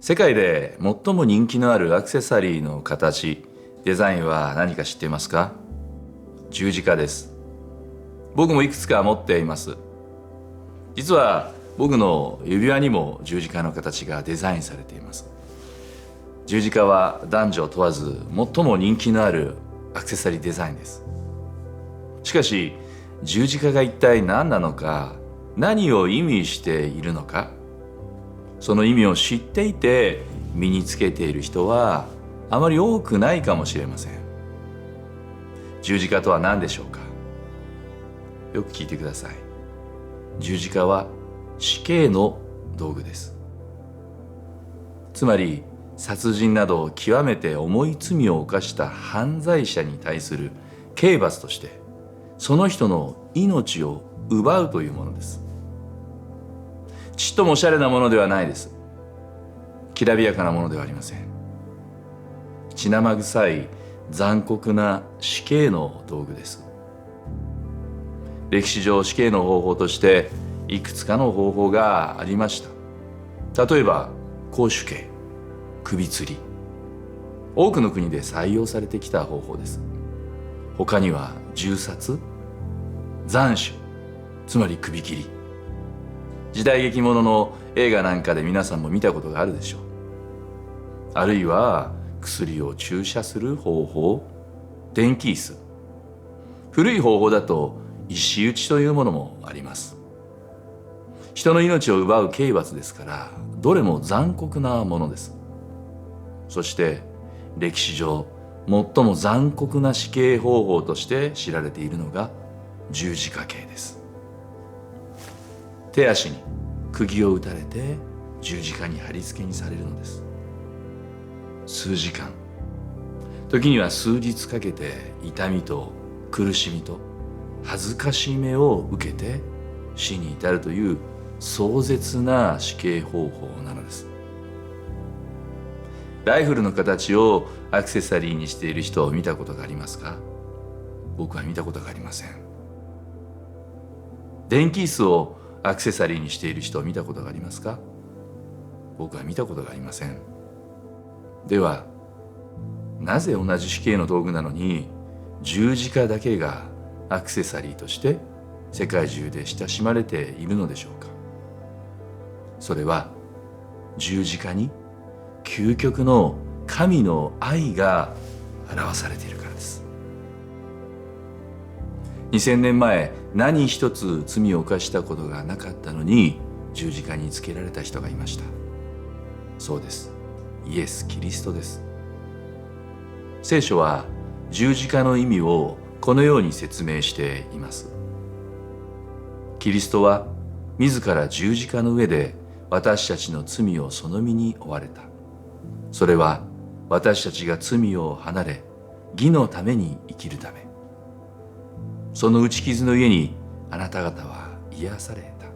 世界で最も人気のあるアクセサリーの形、デザインは何か知っていますか？十字架です。僕もいくつか持っています。実は僕の指輪にも十字架の形がデザインされています。十字架は男女問わず最も人気のあるアクセサリーデザインです。しかし十字架が一体何なのか、何を意味しているのか、その意味を知っていて身につけている人はあまり多くないかもしれません。十字架とは何でしょうか？よく聞いてください。十字架は死刑の道具です。つまり殺人など極めて重い罪を犯した犯罪者に対する刑罰としてその人の命を奪うというものです。ちっともおしゃれなものではないです。きらびやかなものではありません。血生臭い残酷な死刑の道具です。歴史上死刑の方法としていくつかの方法がありました。例えば絞首刑、首吊り、多くの国で採用されてきた方法です。他には銃殺、斬首、つまり首切り、時代劇ものの映画なんかで皆さんも見たことがあるでしょう。あるいは薬を注射する方法、電気椅子、古い方法だと石打ちというものもあります。人の命を奪う刑罰ですからどれも残酷なものです。そして歴史上最も残酷な死刑方法として知られているのが十字架刑です。手足に釘を打たれて十字架に貼り付けにされるのです。数時間、時には数日かけて痛みと苦しみと恥ずかしめを受けて死に至るという壮絶な死刑方法なのです。ライフルの形をアクセサリーにしている人を見たことがありますか？僕は見たことがありません。電気椅子をアクセサリーにしている人を見たことがありますか？僕は見たことがありません。ではなぜ同じ死刑の道具なのに十字架だけがアクセサリーとして世界中で親しまれているのでしょうか？それは十字架に究極の神の愛が表されているからです。2000年前、何一つ罪を犯したことがなかったのに十字架につけられた人がいました。そうです。イエス・キリストです。聖書は十字架の意味をこのように説明しています。キリストは自ら十字架の上で私たちの罪をその身に負われた。それは私たちが罪を離れ義のために生きるため。その打ち傷の上にあなた方は癒された。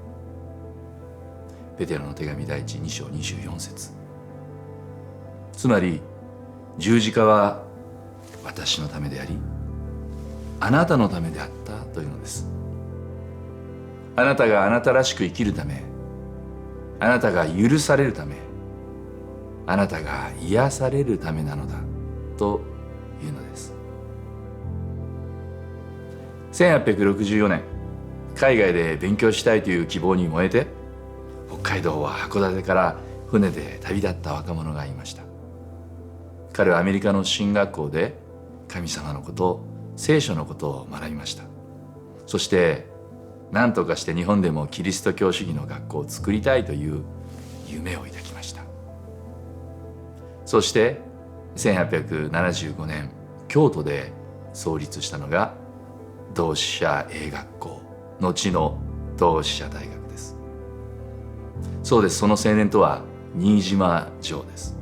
ペテロの手紙第1、2章24節。つまり十字架は私のためでありあなたのためであったというのです。あなたがあなたらしく生きるため、あなたが許されるため、あなたが癒されるためなのだというのです。1864年、海外で勉強したいという希望に燃えて北海道は函館から船で旅立った若者がいました。彼はアメリカの神学校で神様のこと、聖書のことを学びました。そして何とかして日本でもキリスト教主義の学校を作りたいという夢を抱きました。そして1875年京都で創立したのが同志社英学校、後の同志社大学です。そうです。その青年とは新島ジョーです。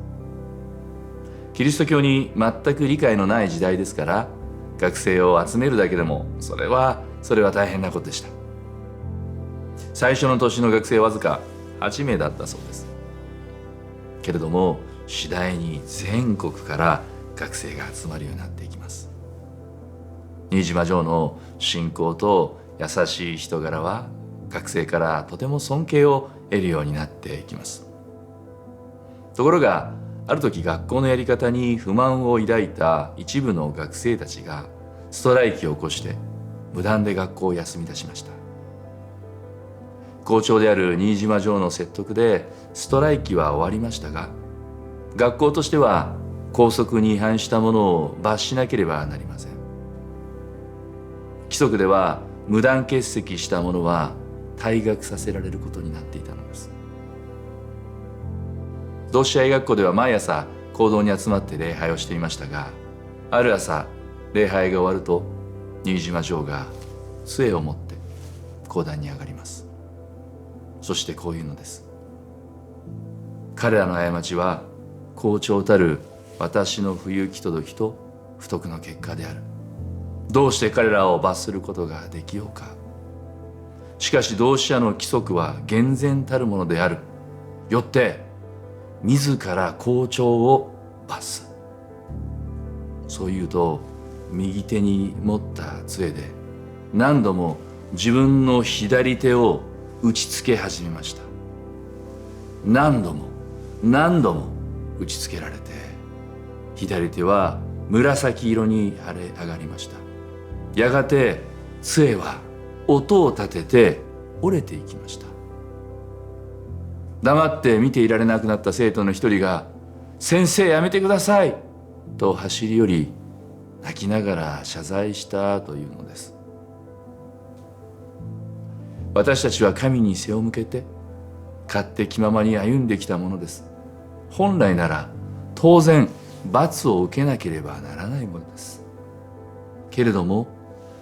キリスト教に全く理解のない時代ですから学生を集めるだけでもそれは大変なことでした。最初の年の学生はわずか8名だったそうです。けれども次第に全国から学生が集まるようになっていきます。新島ジョーの信仰と優しい人柄は学生からとても尊敬を得るようになっていきます。ところがある時、学校のやり方に不満を抱いた一部の学生たちがストライキを起こして無断で学校を休み出しました。校長である新島城の説得でストライキは終わりましたが、学校としては校則に違反したものを罰しなければなりません。規則では無断欠席した者は退学させられることになっていたのです。同志社学校では毎朝講堂に集まって礼拝をしていましたが、ある朝礼拝が終わると新島城が杖を持って講談に上がります。そしてこういうのです。彼らの過ちは校長たる私の不行き届きと不徳の結果である。どうして彼らを罰することができようか。しかし同志社の規則は厳然たるものである。よって自ら校長を罰す。そう言うと右手に持った杖で何度も自分の左手を打ちつけ始めました。何度も何度も打ちつけられて、左手は紫色に腫れ上がりました。やがて杖は音を立てて折れていきました。黙って見ていられなくなった生徒の一人が「先生やめてください」と走り寄り、泣きながら謝罪したというのです。私たちは神に背を向けて勝手気ままに歩んできたものです。本来なら当然罰を受けなければならないものです。けれども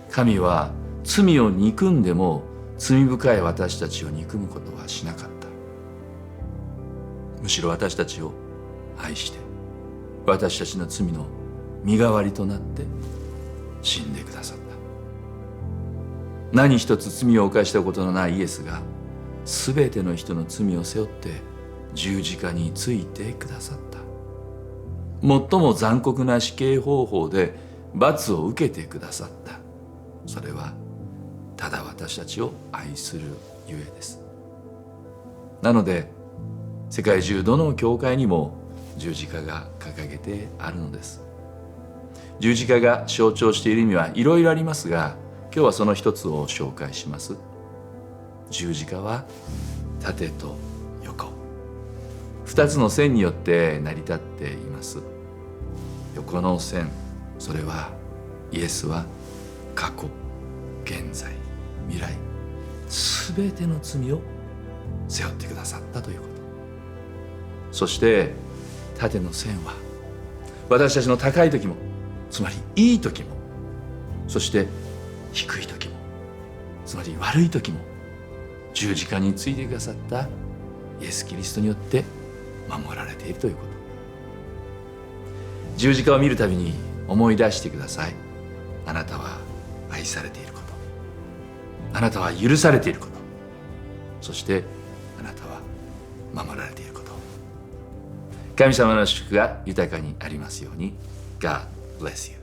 神は罪を憎んでも罪深い私たちを憎むことはしなかった。むしろ私たちを愛して私たちの罪の身代わりとなって死んでくださった。何一つ罪を犯したことのないイエスが全ての人の罪を背負って十字架についてくださった。最も残酷な死刑方法で罰を受けてくださった。それはただ私たちを愛するゆえです。なので世界中どの教会にも十字架が掲げてあるのです。十字架が象徴している意味はいろいろありますが、今日はその一つを紹介します。十字架は縦と横、二つの線によって成り立っています。横の線、それはイエスは過去、現在、未来、すべての罪を背負ってくださったということ。そして縦の線は私たちの高い時も、つまりいい時も、そして低い時も、つまり悪い時も十字架についてくださったイエス・キリストによって守られているということ。十字架を見るたびに思い出してください。あなたは愛されていること、あなたは許されていること、そしてあなたは守られていること。神様の祝福が豊かにありますように。God bless you.